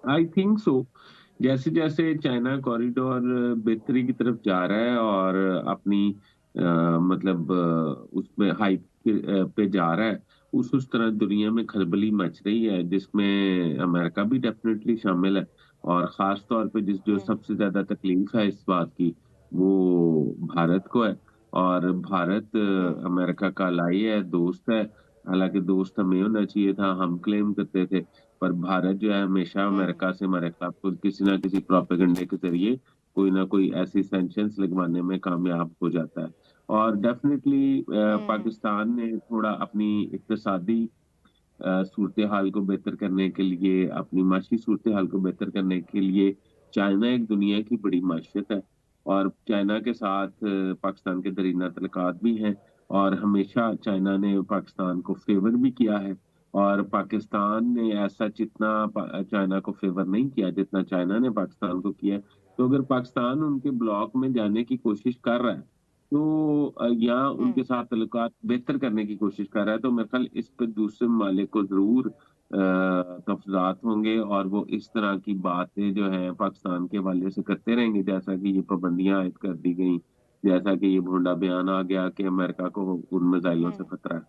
I think so. जैसे-जैसे China corridor बेहतरी की तरफ जा रहा है और अपनी मतलब उसमें हाइप पे जा रहा है, उस तरह दुनिया में खलबली मच रही है, जिसमें अमेरिका भी डेफ़िनेटली शामिल है। और ख़ास तौर पे जो हुँ, सबसे ज़्यादा तकलीफ़ है इस बात की, वो भारत को है। और भारत हुँ, अमेरिका का अलाई है, दोस्त है। हालाँकि दोस्त हमें होना चाहिए था, हम क्लेम करते थे। पर भारत जो है हमेशा हुँ, अमेरिका से हमारे खिलाफ कोई किसी न किसी प्रोपेगेंडे के ज़रिए कोई न कोई ऐसी सैंक्शंस लगवाने में कामयाब हो जाता है। और डेफ़िनेटली हुँ, पाकिस्तान ने थोड़ा अपनी इक़्तिसादी सूरत-ए-हाल को बेहतर करने के लिए, अपनी माशी सूरत-ए-हाल को बेहतर करने के लिए, चाइना एक दुनिया की बड़ी माशियत है और चाइना के साथ पाकिस्तान के दरीना तल्लुकात भी हैं और हमेशा चाइना ने पाकिस्तान को फ़ेवर भी किया है और पाकिस्तान ने ऐसा जितना चाइना को फ़ेवर नहीं किया, जितना चाइना ने पाकिस्तान को किया है। तो अगर पाकिस्तान उनके ब्लॉक में जाने की कोशिश कर रहा है, तो या हुँ। उनके साथ ताल्लुकात बेहतर करने की कोशिश कर रहा है, तो मेरे ख़्याल इस पे दूसरे ममालिक को ज़रूर तफ़ज़ात होंगे और वो इस तरह की बातें जो हैं पाकिस्तान के हवाले से करते रहेंगे, जैसा कि ये पाबंदियाँ आयद कर दी गईं, जैसा कि ये भोंडा बयान आ गया कि अमेरिका को उन मिसाइलों से हुँ। खतरा है।